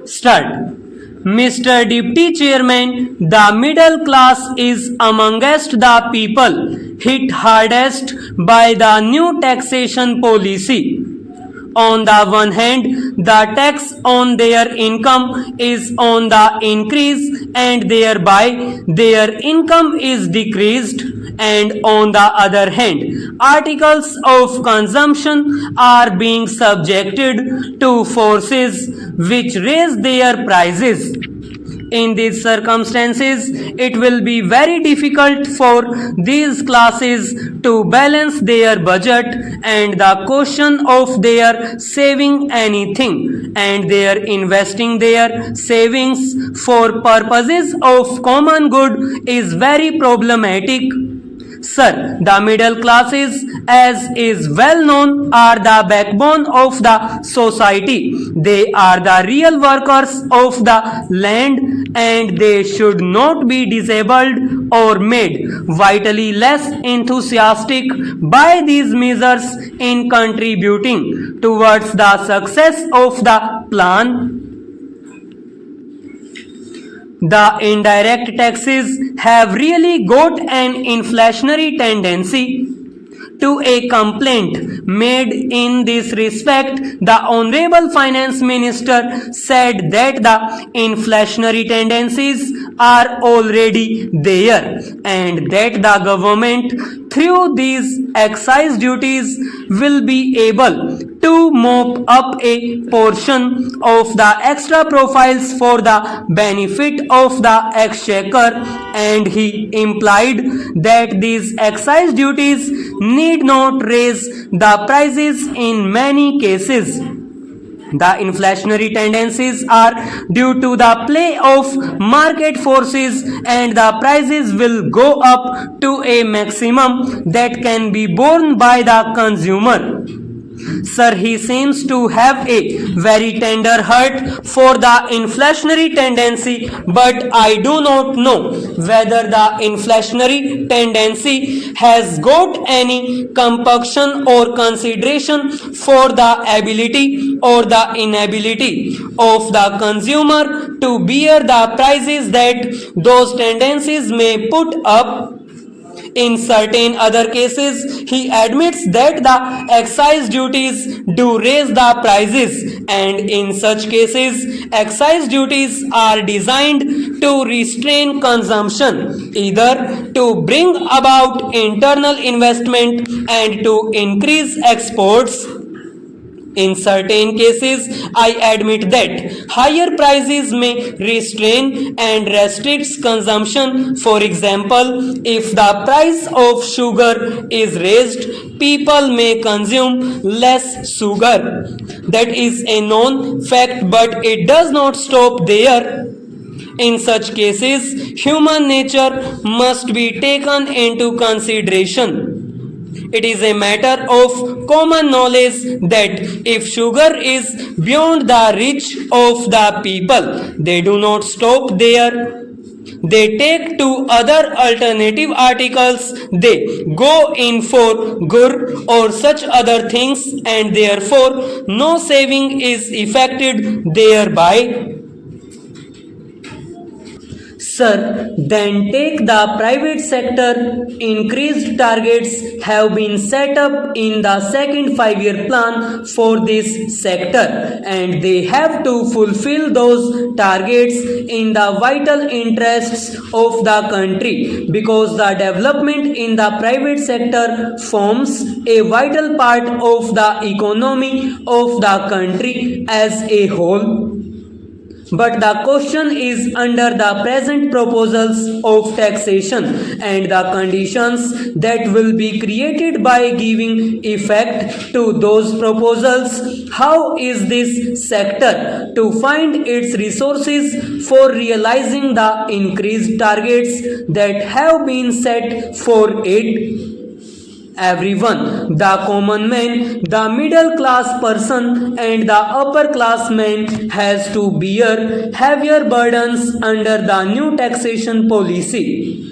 Start. Mr. Deputy Chairman, the middle class is amongst the people hit hardest by the new taxation policy. On the one hand, the tax on their income is on the increase and thereby their income is decreased, and on the other hand, articles of consumption are being subjected to forces which raise their prices. In these circumstances, it will be very difficult for these classes to balance their budget, and the question of their saving anything and their investing their savings for purposes of common good is very problematic. Sir, the middle classes, as is well known, are the backbone of the society. They are the real workers of the land, and they should not be disabled or made vitally less enthusiastic by these measures in contributing towards the success of the plan. The indirect taxes have really got an inflationary tendency. To a complaint made in this respect, the Honorable Finance Minister said that the inflationary tendencies are already there and that the government through these excise duties will be able to mop up a portion of the extra profiles for the benefit of the exchequer, and he implied that these excise duties need not raise the prices in many cases. The inflationary tendencies are due to the play of market forces, and the prices will go up to a maximum that can be borne by the consumer. Sir, he seems to have a very tender heart for the inflationary tendency, but I do not know whether the inflationary tendency has got any compunction or consideration for the ability or the inability of the consumer to bear the prices that those tendencies may put up. In certain other cases, he admits that the excise duties do raise the prices, and in such cases, excise duties are designed to restrain consumption, either to bring about internal investment and to increase exports. In certain cases, I admit that higher prices may restrain and restrict consumption. For example, if the price of sugar is raised, people may consume less sugar. That is a known fact, but it does not stop there. In such cases, human nature must be taken into consideration. It is a matter of common knowledge that if sugar is beyond the reach of the people, they do not stop there. They take to other alternative articles, they go in for gur or such other things, and therefore no saving is effected thereby. Sir, then take the private sector. Increased targets have been set up in the second 5-year plan for this sector, and they have to fulfill those targets in the vital interests of the country, because the development in the private sector forms a vital part of the economy of the country as a whole. But the question is under the present proposals of taxation and the conditions that will be created by giving effect to those proposals, how is this sector to find its resources for realizing the increased targets that have been set for it? Everyone, the common man, the middle class person, and the upper class man has to bear heavier burdens under the new taxation policy.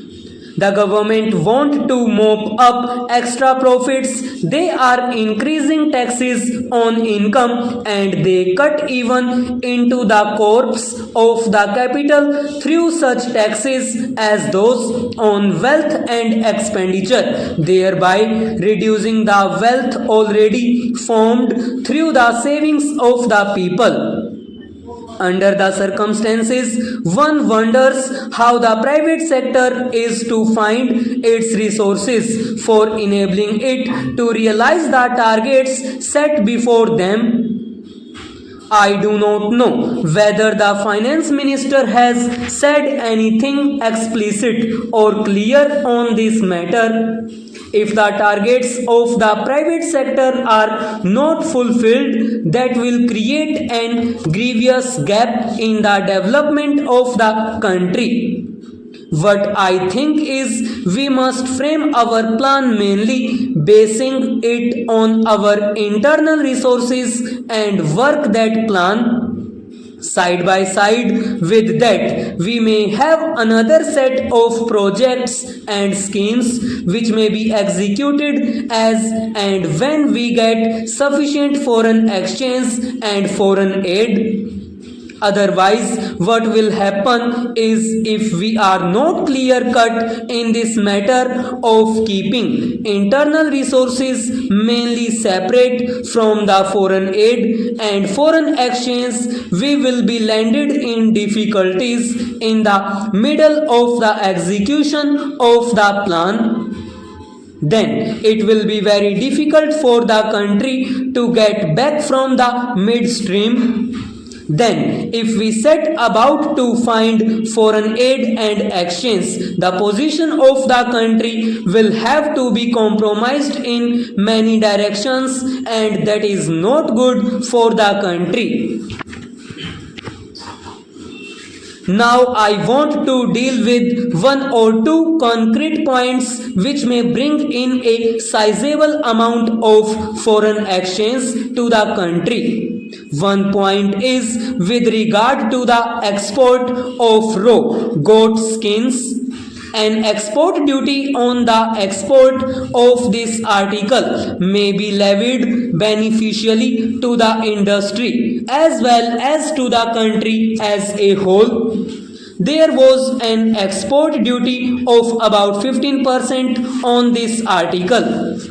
The government want to mop up extra profits. They are increasing taxes on income and they cut even into the corpse of the capital through such taxes as those on wealth and expenditure, thereby reducing the wealth already formed through the savings of the people. Under the circumstances, one wonders how the private sector is to find its resources for enabling it to realize the targets set before them. I do not know whether the finance minister has said anything explicit or clear on this matter. If the targets of the private sector are not fulfilled, that will create an grievous gap in the development of the country. What I think is we must frame our plan mainly basing it on our internal resources and work that plan. Side by side with that, we may have another set of projects and schemes which may be executed as and when we get sufficient foreign exchange and foreign aid. Otherwise, what will happen is if we are not clear cut in this matter of keeping internal resources mainly separate from the foreign aid and foreign exchange, we will be landed in difficulties in the middle of the execution of the plan. Then it will be very difficult for the country to get back from the midstream. Then, if we set about to find foreign aid and exchange, the position of the country will have to be compromised in many directions, and that is not good for the country. Now I want to deal with one or two concrete points which may bring in a sizable amount of foreign exchange to the country. One point is with regard to the export of raw goat skins. An export duty on the export of this article may be levied beneficially to the industry as well as to the country as a whole. There was an export duty of about 15% on this article.